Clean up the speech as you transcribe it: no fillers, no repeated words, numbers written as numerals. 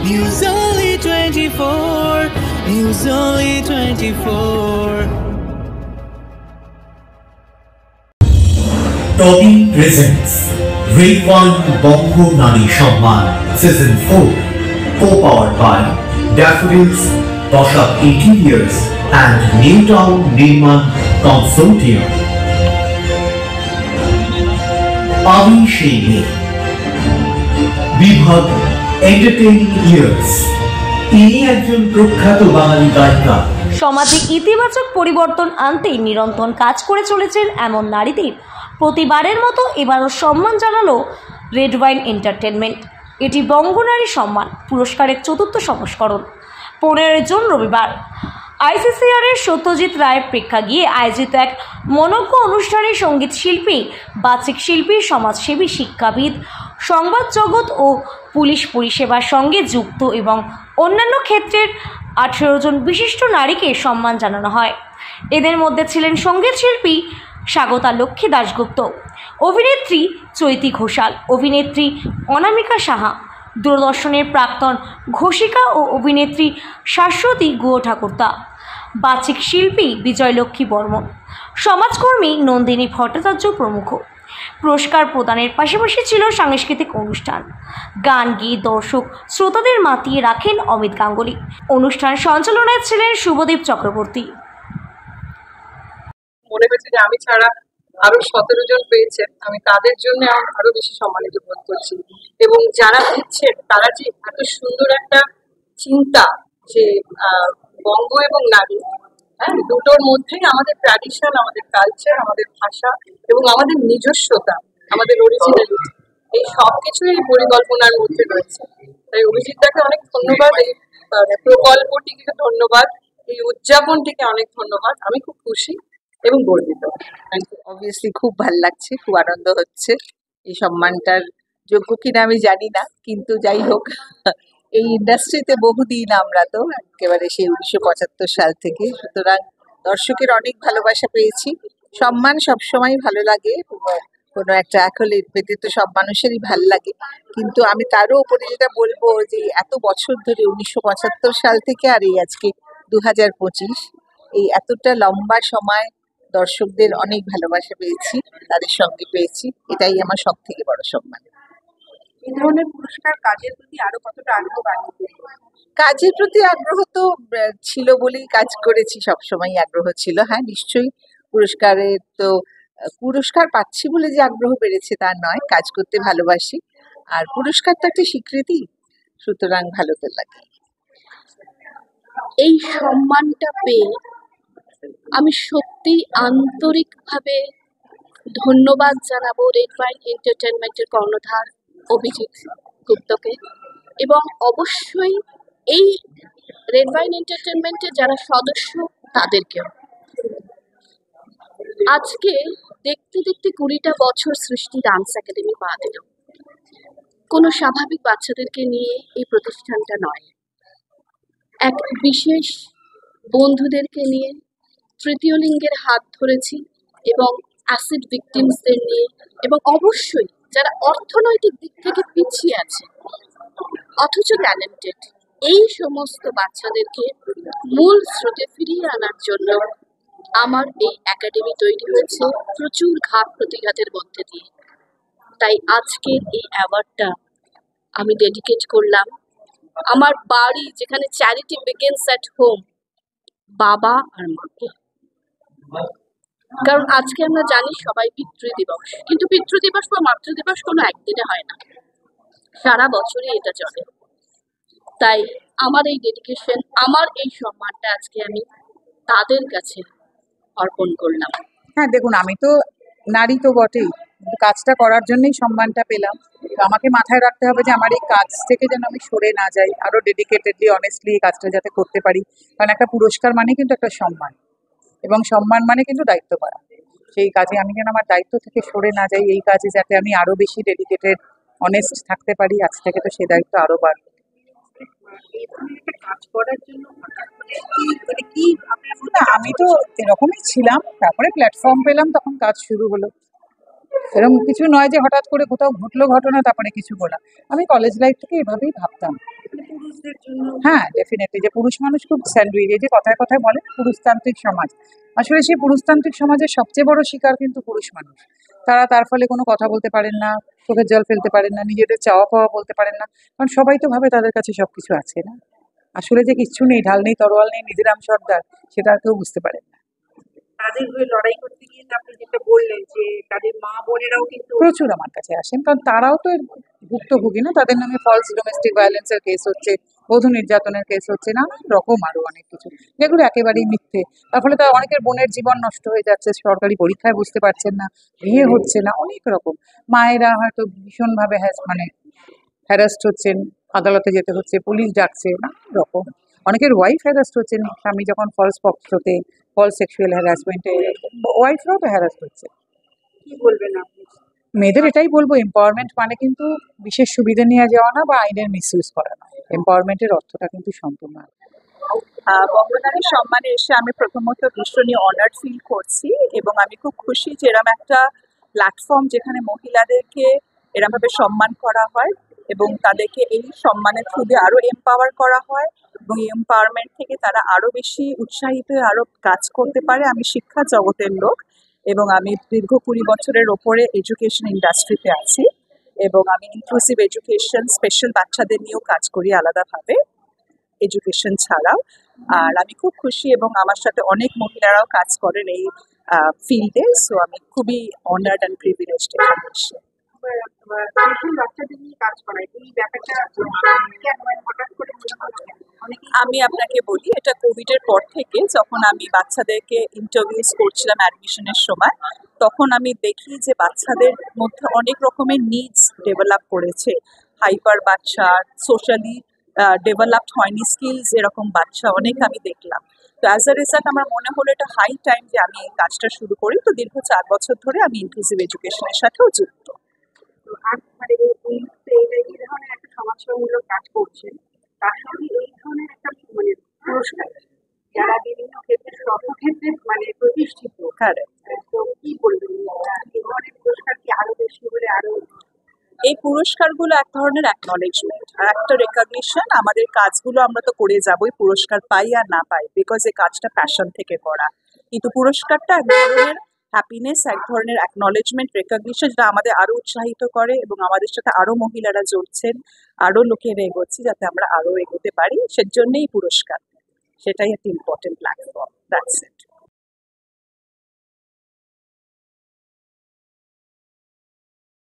News Only 24. News Only 24. টবি presents রেডওয়াইন বঙ্গ নারী সম্মান season 4 co-powered by Daffodils, Toshak Interiors and New Town Nirman Consortium. আমি সেই মেয়ে বিভাগ এন্টারটেইনিং ইয়ার্স। তিনি একজন প্রখ্যাত বাঙালি গায়িকা। সমাজে ইতিবাচক পরিবর্তন আনতে নিরন্তর কাজ করে চলেছেন এমন নারীদের প্রতিবারের মতো এবারও সম্মান জানালো রেড ওয়াইন এন্টারটেনমেন্ট। এটি বঙ্গনারী সম্মান পুরস্কারের চতুর্থ সংস্করণ। 15 জুন রবিবার আইসিসিআরের সত্যজিৎ রায়ের প্রেক্ষাগৃহে আয়োজিত এক মনোজ্ঞ অনুষ্ঠানে সঙ্গীত শিল্পী, বাচিক শিল্পী, সমাজসেবী, শিক্ষাবিদ, সংবাদ জগৎ ও পুলিশ পরিষেবার সঙ্গে যুক্ত এবং অন্যান্য ক্ষেত্রের 18 জন বিশিষ্ট নারীকে সম্মান জানানো হয়। এদের মধ্যে ছিলেন সঙ্গীত শিল্পী স্বাগতা লক্ষ্মী দাশগুপ্ত, অভিনেত্রী চৈতি ঘোষাল, অভিনেত্রী অনামিকা সাহা, দূরদর্শনের প্রাক্তন ঘোষিকা ও অভিনেত্রী শাশ্বতী গুহ ঠাকুরতা, বাচিক শিল্পী বিজয়লক্ষ্মী বর্মন, সমাজকর্মী নন্দিনী ভট্টাচার্য প্রমুখ। পুরস্কার প্রদানের পাশাপাশি ছিল সাংস্কৃতিক অনুষ্ঠান, গান গীত, দর্শক শ্রোতাদের মাতিয়ে রাখেন অমিত গাঙ্গুলি। অনুষ্ঠান সঞ্চালনায় ছিলেন শুভদীপ চক্রবর্তী। মনে হচ্ছে যে আমি ছাড়া আরো 17 জন পেয়েছেন, আমি তাদের জন্য আরো বেশি সম্মানিত বোধ করছি। এবং যারা দিচ্ছেন তারা যে এত সুন্দর একটা চিন্তা, যে বঙ্গ এবং নারী, হ্যাঁ, দুটোর মধ্যেই আমাদের ট্র্যাডিশন, আমাদের কালচার, আমাদের ভাষা এবং আমাদের নিজস্বতা, আমাদের অরিজিনালিটি, এই সবকিছুই এই পরিকল্পনার মধ্যে রয়েছে। তাই অভিজিৎদাকে অনেক ধন্যবাদ, এই প্রকল্পটিকে ধন্যবাদ, এই উদযাপনটিকে অনেক ধন্যবাদ। আমি খুব খুশি এবং গর্বিত। অবভিয়াসলি খুব ভালো লাগছে, খুব আনন্দ হচ্ছে। এই সম্মানটার যোগ্য কিনা আমি জানি না, কিন্তু যাই হোক, এই ইন্ডাস্ট্রিতে বহুদিন, আমরা তো একেবারে সেই 1975 সাল থেকে, সুতরাং দর্শকের অনেক ভালোবাসা পেয়েছি। সম্মান সবসময় ভালো লাগে, কোনো একটা অ্যাকোলেড পেতে তো সব মানুষেরই ভালো লাগে, কিন্তু আমি তারও উপরে যেটা বলবো যে এত বছর ধরে 1975 সাল থেকে আর এই আজকে 2025, এই এতটা লম্বা সময় দর্শকদের অনেক ভালোবাসা পেয়েছি, তাদের সঙ্গে পেয়েছি, এটাই আমার সব থেকে বড় সম্মান। এই ধরনের পুরস্কার কাজের প্রতি আরো কতটা আগ্রহ বাড়িয়ে? কাজের প্রতি আগ্রহ তো ছিল বলেই কাজ করেছি, সবসময় আগ্রহ ছিল। হ্যাঁ, নিশ্চয়ই পুরস্কারের তো পুরস্কার পাচ্ছি বলে যে আগ্রহ বেড়েছে তা নয়, কাজ করতে ভালোবাসি, আর পুরস্কার তো একটা স্বীকৃতি, সুতরাং ভালো তো লাগে। এই সম্মানটা পেয়ে আমি সত্যি আন্তরিকভাবে ধন্যবাদ জানাবো রেড ওয়াইন এন্টারটেনমেন্টের কর্ণধার অভিজিৎ গুপ্তকে, এবং অবশ্যই এই রেড ওয়াইন এন্টারটেনমেন্টের যারা সদস্য তাদেরকেও। আজকে দেখতে দেখতে 20টা বছর সৃষ্টি ডান্স একাডেমি পা দিল। কোনো স্বাভাবিক বাচ্চাদেরকে নিয়ে এই প্রতিষ্ঠানটা নয়, এক বিশেষ বন্ধুদেরকে নিয়ে তৃতীয় লিঙ্গের হাত ধরেছি, এবং অ্যাসিড ভিকটিমসদের নিয়ে, এবং অবশ্যই যারা অর্থনৈতিক দিক থেকে পিছিয়ে আছে অথচ ট্যালেন্টেড, এই সমস্ত বাচ্চাদেরকে মূল স্রোতে ফিরিয়ে আনার জন্য আমার এই একাডেমি তৈরি হয়েছে প্রচুর ঘাত প্রতিঘাতের মধ্যে দিয়ে। তাই আজকের এই অ্যাওয়ার্ডটা আমি ডেডিকেট করলাম আমার বাড়ি, যেখানে চ্যারিটি বিগিনস অ্যাট হোম, বাবা আর মাকে। কারণ আজকে আমরা জানি সবাই পিতৃদিবস, কিন্তু পিতৃদিবস বা মাতৃদিবস কোনো একদিনে হয় না, সারা বছরই এটা চলে। তাই আমার এই ডেডিকেশন, আমার এই সম্মানটা আজকে আমি তাদের কাছে অর্পণ করলাম। হ্যাঁ, দেখুন, আমি তো নারী তো বটেই, কাজটা করার জন্যই সম্মানটা পেলাম। তো আমাকে মাথায় রাখতে হবে যে আমার এই কাজ থেকে যেন আমি সরে না যাই, আরো ডেডিকেটেডলি অনেস্টলি এই কাজটা যাতে করতে পারি। কারণ একটা পুরস্কার মানে কিন্তু একটা সম্মান, এবং সম্মান মানে কিন্তু দায়িত্ব করা। সেই কাজে আমি যেন আমার দায়িত্ব থেকে সরে না যাই, এই কাজে যাতে আমি আরো বেশি ডেডিকেটেড অনেস্ট থাকতে পারি, আজ থেকে তো সে দায়িত্ব আরো বাড়বে। কাজ করার জন্য আমি তো এরকমই ছিলাম, তারপরে প্ল্যাটফর্ম পেলাম, তখন কাজ শুরু হলো। এরকম কিছু নয় যে হঠাৎ করে কোথাও ঘটলো ঘটনা তারপরে কিছু বলা। আমি কলেজ লাইফ থেকে এভাবেই ভাবতাম। হ্যাঁ, ডেফিনেটলি যে পুরুষ মানুষ খুব স্যান্ডউইচ, এই যে কথায় কথায় বলে না পুরুষতান্ত্রিক সমাজ, আসলে সেই পুরুষতান্ত্রিক সমাজের সবচেয়ে বড় শিকার কিন্তু পুরুষ মানুষ। তারা তার ফলে কোনো কথা বলতে পারেন না, চোখের জল ফেলতে পারেন না, নিজেদের চাওয়া পাওয়া বলতে পারেন না, কারণ সবাই তো ভাবে তাদের কাছে সবকিছু আছে না। আসলে যে কিচ্ছু নেই, ঢাল নেই, তরোয়াল নেই, নিধিরাম সর্দার, সেটা আর কেউ বুঝতে পারেন না। তাদের হয়ে লড়াই করতে গিয়ে তো আপনি যেটা বললেন যে তাদের মা বোনেরাও কিন্তু প্রচুর আমার কাছে আসেন, কারণ তারাও তো এর ভুক্তভোগী না, তাদের নামে ফলস ডোমেস্টিক ভায়োলেন্সের কেস হচ্ছে, বধূ নির্যাতনের কেস হচ্ছে, নানান রকম আরো অনেক কিছু, যেগুলো একেবারেই মিথ্যে। তার ফলে তার অনেকের বোনের জীবন নষ্ট হয়ে যাচ্ছে, সরকারি পরীক্ষায় বুঝতে পারছেন না, বিয়ে হচ্ছে না, অনেক রকম। মায়েরা হয়তো ভীষণভাবে হ্যারাস্ট হচ্ছেন, আদালতে যেতে হচ্ছে, পুলিশ ডাকছে, নানান রকম। অনেকের ওয়াইফ হ্যারাস্ট হচ্ছেন, স্বামী যখন ফলস পক্ষতে, ফলস সেক্সুয়াল হ্যারাসমেন্টে, ওয়াইফরাও তো হ্যারাস্ট হচ্ছে। কি বলবেন আপনি? মেয়েদের এটাই বলবো, এম্পাওয়ারমেন্ট মানে কিন্তু বিশেষ সুবিধা নিয়ে যাওয়া না বা আইনের মিসইউজ করা না। এম্পাওয়ারমেন্টের অর্থটা কিন্তু সম্পূর্ণ আলাদা। বঙ্গনারীর সম্মানে এসে আমি প্রথমত ভীষণই অনার্ড ফিল করছি, এবং আমি খুব খুশি যে এরম একটা প্ল্যাটফর্ম যেখানে মহিলাদেরকে এরমভাবে সম্মান করা হয় এবং তাদেরকে এই সম্মানের থ্রু দিয়ে আরো এম্পাওয়ার করা হয়, এবং এই এম্পাওয়ারমেন্ট থেকে তারা আরো বেশি উৎসাহিত হয়ে আরো কাজ করতে পারে। আমি শিক্ষা জগতের লোক এবং আমি দীর্ঘ 20 বছরের ওপরে এডুকেশন ইন্ডাস্ট্রিতে আছি, এবং আমি ইনক্লুসিভ এডুকেশন, স্পেশাল বাচ্চাদের নিয়েও কাজ করি আলাদাভাবে, এডুকেশন ছাড়াও। আর আমি খুব খুশি, এবং আমার সাথে অনেক মহিলারাও কাজ করেন এই ফিল্ডে, সো আমি খুবই অনার্ড অ্যান্ড প্রিভিলেজড এখানে এসে। শিশু বাচ্চাদের নিয়ে কাজ করায় এই ব্যাপারটা কেন হঠাৎ করে মনে হচ্ছে? আমি আপনাকে বলি, এটা কোভিডের পর থেকে যখন আমি বাচ্চাদেরকে ইন্টারভিউস করছিলাম অ্যাডমিশনের সময়, তখন আমি দেখি যে বাচ্চাদের মধ্যে অনেক রকমের নিডস ডেভেলপ করেছে। হাইপার বাচ্চা, সোশ্যালি ডেভেলপড হয়নি, স্কিলস এরকম বাচ্চা অনেক আমি দেখলাম। তো অ্যাজ আ রেজাল্ট আমার মনে হলো এটা হাই টাইম যে আমি এই কাজটা শুরু করি। তো দীর্ঘ 4 বছর ধরে আমি ইনক্লুসিভ এডুকেশনের সাথেও যুক্ত। আর মানে এই এই ধরনের একটা সমাজসেবামূলক কাজ করছেন, তার সঙ্গে এই ধরনের একটা মানে পুরস্কার যারা বিভিন্ন ক্ষেত্রে সর্বক্ষেত্রে মানে প্রতিষ্ঠিত, তো কি বলবেন এই ধরনের পুরস্কার কি আরো বেশি হলে আরো? এই পুরস্কারগুলো এক ধরনের অ্যাকনলেজমেন্ট আর একটা রেকগনিশন। আমাদের কাজগুলো আমরা তো করে যাবোই, পুরস্কার পাই আর না পাই, বিকজ এই কাজটা প্যাশন থেকে করা। কিন্তু পুরস্কারটা এক ধরনের হ্যাপিনেস, এক ধরনের অ্যাকনলেজমেন্ট, রেকগনিশন, যেটা আমাদের আরো উৎসাহিত করে এবং আমাদের সাথে আরো মহিলারা জড়ছেন, আরো লোকেরা এগোচ্ছে, যাতে আমরা আরো এগোতে পারি। সেজন্যই পুরস্কার, সেটাই একটা ইম্পর্টেন্ট প্ল্যাটফর্ম। That's it.